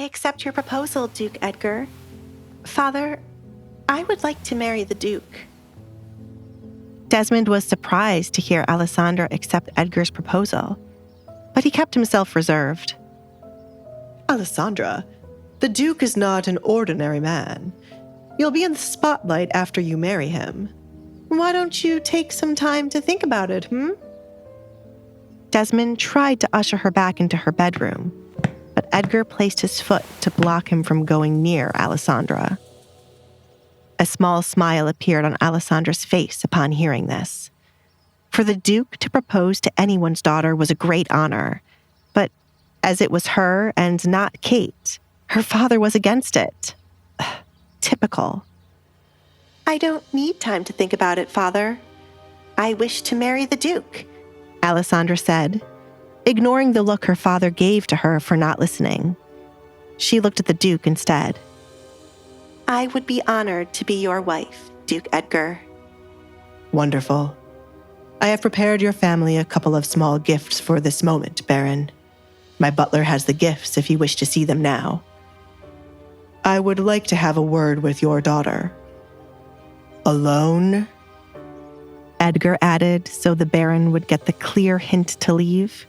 accept your proposal, Duke Edgar. Father, I would like to marry the Duke. Desmond was surprised to hear Allesandra accept Edgar's proposal, but he kept himself reserved. Allesandra, the Duke is not an ordinary man. You'll be in the spotlight after you marry him. Why don't you take some time to think about it, Desmond tried to usher her back into her bedroom, but Edgar placed his foot to block him from going near Allesandra. A small smile appeared on Alessandra's face upon hearing this. For the Duke to propose to anyone's daughter was a great honor, but as it was her and not Kate, her father was against it. Typical. I don't need time to think about it, Father. I wish to marry the Duke, Allesandra said, ignoring the look her father gave to her for not listening. She looked at the Duke instead. I would be honored to be your wife, Duke Edgar. Wonderful. I have prepared your family a couple of small gifts for this moment, Baron. My butler has the gifts if you wish to see them now. I would like to have a word with your daughter. Alone? Edgar added so the Baron would get the clear hint to leave.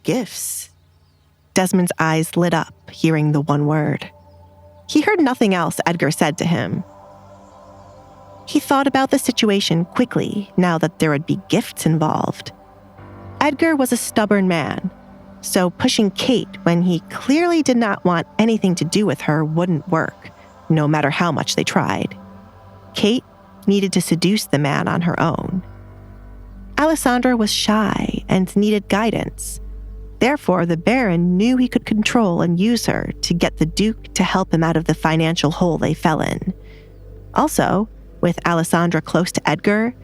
Gifts? Desmond's eyes lit up, hearing the one word. He heard nothing else Edgar said to him. He thought about the situation quickly now that there would be gifts involved. Edgar was a stubborn man, so pushing Kate when he clearly did not want anything to do with her wouldn't work, no matter how much they tried. Kate needed to seduce the man on her own. Allesandra was shy and needed guidance. Therefore, the Baron knew he could control and use her to get the Duke to help him out of the financial hole they fell in. Also, with Allesandra close to Edgar,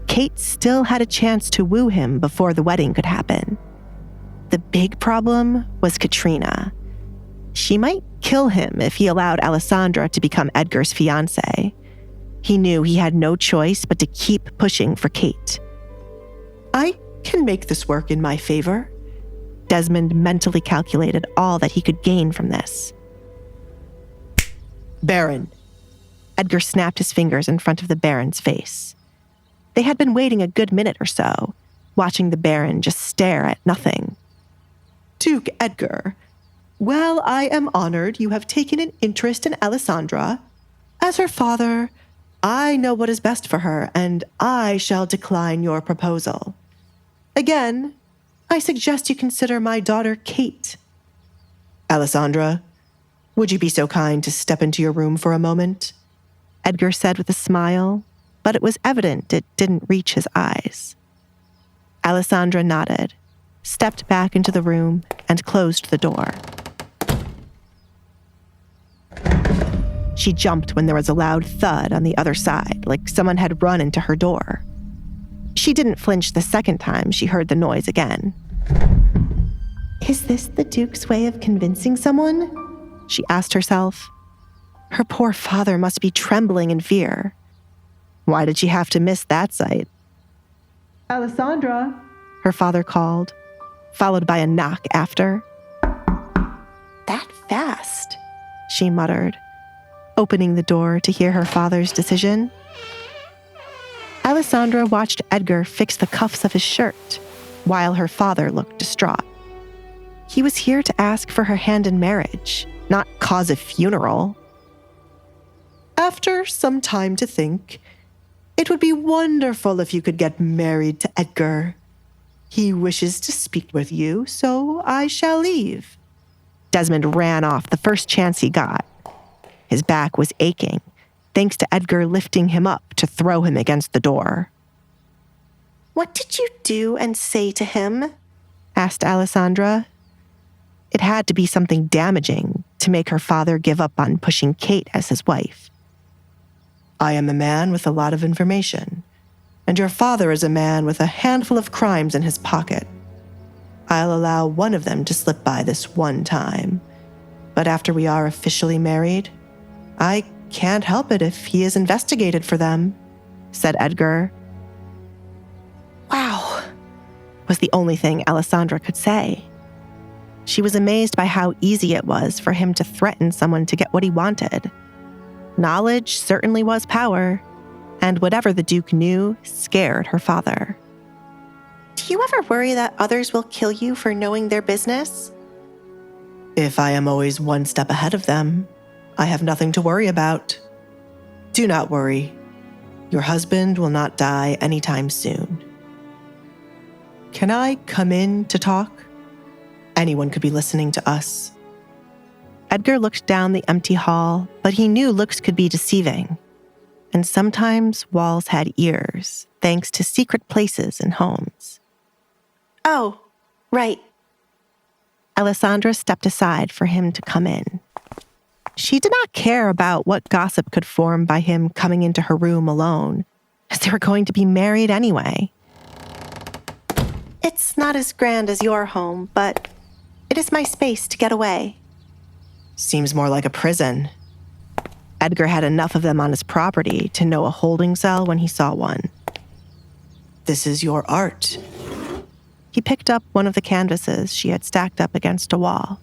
Kate still had a chance to woo him before the wedding could happen. The big problem was Katrina. She might kill him if he allowed Allesandra to become Edgar's fiancée. He knew he had no choice but to keep pushing for Kate. I can make this work in my favor. Desmond mentally calculated all that he could gain from this. Baron. Edgar snapped his fingers in front of the Baron's face. They had been waiting a good minute or so, watching the Baron just stare at nothing. Duke Edgar, well, I am honored you have taken an interest in Allesandra. As her father, I know what is best for her, and I shall decline your proposal. Again, I suggest you consider my daughter Kate. Allesandra, would you be so kind to step into your room for a moment? Edgar said with a smile, but it was evident it didn't reach his eyes. Allesandra nodded, stepped back into the room, and closed the door. She jumped when there was a loud thud on the other side, like someone had run into her door. She didn't flinch the second time she heard the noise again. Is this the Duke's way of convincing someone? She asked herself. Her poor father must be trembling in fear. Why did she have to miss that sight? Allesandra, her father called, followed by a knock after. That fast, she muttered, opening the door to hear her father's decision. Allesandra watched Edgar fix the cuffs of his shirt, while her father looked distraught. He was here to ask for her hand in marriage, not cause a funeral. After some time to think, it would be wonderful if you could get married to Edgar. He wishes to speak with you, so I shall leave. Desmond ran off the first chance he got. His back was aching, thanks to Edgar lifting him up to throw him against the door. What did you do and say to him? Asked Allesandra. It had to be something damaging to make her father give up on pushing Kate as his wife. I am a man with a lot of information, and your father is a man with a handful of crimes in his pocket. I'll allow one of them to slip by this one time, but after we are officially married, I can't help it if he is investigated for them, said Edgar. Wow, was the only thing Allesandra could say. She was amazed by how easy it was for him to threaten someone to get what he wanted. Knowledge certainly was power, and whatever the Duke knew scared her father. Do you ever worry that others will kill you for knowing their business? If I am always one step ahead of them, I have nothing to worry about. Do not worry. Your husband will not die anytime soon. Can I come in to talk? Anyone could be listening to us. Edgar looked down the empty hall, but he knew looks could be deceiving. And sometimes walls had ears, thanks to secret places in homes. Oh, right. Allesandra stepped aside for him to come in. She did not care about what gossip could form by him coming into her room alone, as they were going to be married anyway. It's not as grand as your home, but it is my space to get away. Seems more like a prison. Edgar had enough of them on his property to know a holding cell when he saw one. This is your art. He picked up one of the canvases she had stacked up against a wall.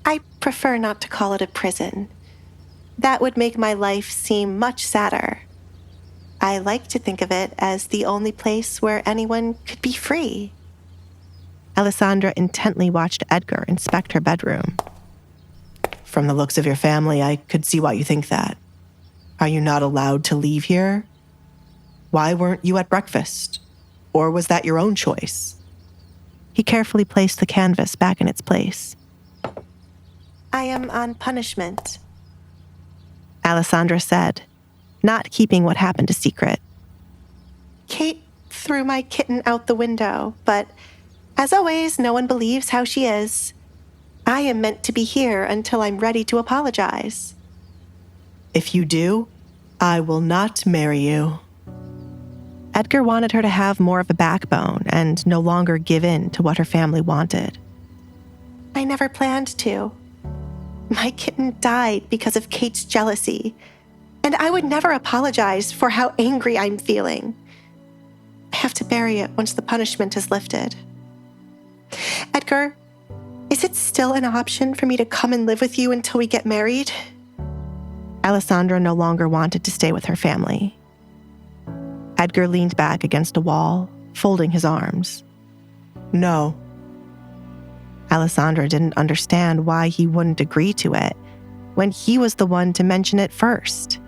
I prefer not to call it a prison. That would make my life seem much sadder. I like to think of it as the only place where anyone could be free. Allesandra intently watched Edgar inspect her bedroom. From the looks of your family, I could see why you think that. Are you not allowed to leave here? Why weren't you at breakfast? Or was that your own choice? He carefully placed the canvas back in its place. I am on punishment, Allesandra said, not keeping what happened a secret. Kate threw my kitten out the window, but as always, no one believes how she is. I am meant to be here until I'm ready to apologize. If you do, I will not marry you. Edgar wanted her to have more of a backbone and no longer give in to what her family wanted. I never planned to. My kitten died because of Kate's jealousy, and I would never apologize for how angry I'm feeling. I have to bury it once the punishment is lifted. Edgar, is it still an option for me to come and live with you until we get married? Allesandra no longer wanted to stay with her family. Edgar leaned back against a wall, folding his arms. No. Allesandra didn't understand why he wouldn't agree to it when he was the one to mention it first.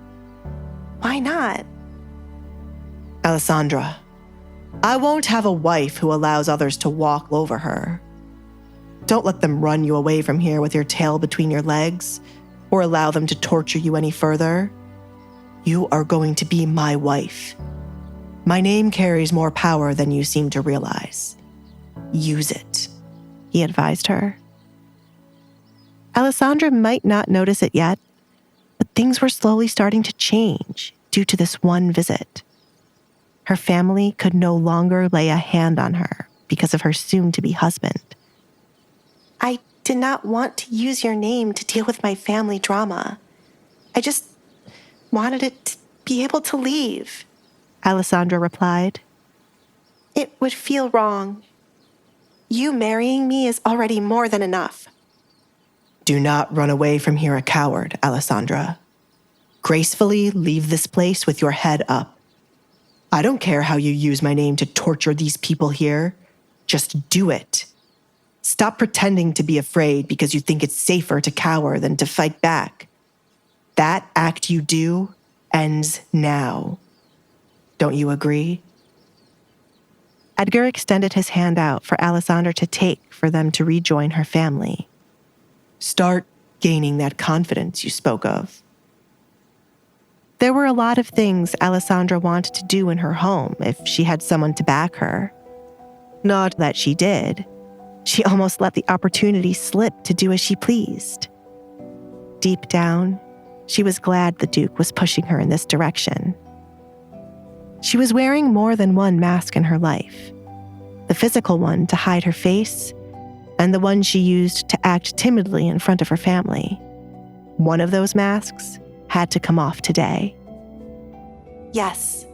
Why not? Allesandra, I won't have a wife who allows others to walk over her. Don't let them run you away from here with your tail between your legs or allow them to torture you any further. You are going to be my wife. My name carries more power than you seem to realize. Use it, he advised her. Allesandra might not notice it yet, but things were slowly starting to change due to this one visit. Her family could no longer lay a hand on her because of her soon-to-be husband. I did not want to use your name to deal with my family drama. I just wanted it to be able to leave, Allesandra replied. It would feel wrong. You marrying me is already more than enough. Do not run away from here a coward, Allesandra. Gracefully leave this place with your head up. I don't care how you use my name to torture these people here. Just do it. Stop pretending to be afraid because you think it's safer to cower than to fight back. That act you do ends now. Don't you agree? Edgar extended his hand out for Allesandra to take for them to rejoin her family. Start gaining that confidence you spoke of. There were a lot of things Allesandra wanted to do in her home if she had someone to back her. Not that she did. She almost let the opportunity slip to do as she pleased. Deep down, she was glad the Duke was pushing her in this direction. She was wearing more than one mask in her life. The physical one to hide her face, and the one she used to act timidly in front of her family. One of those masks had to come off today. Yes.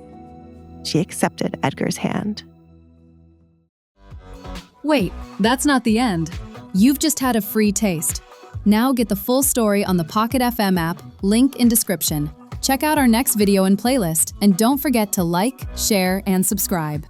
She accepted Edgar's hand. Wait, that's not the end. You've just had a free taste. Now get the full story on the Pocket FM app, link in description. Check out our next video and playlist, and don't forget to like, share, and subscribe.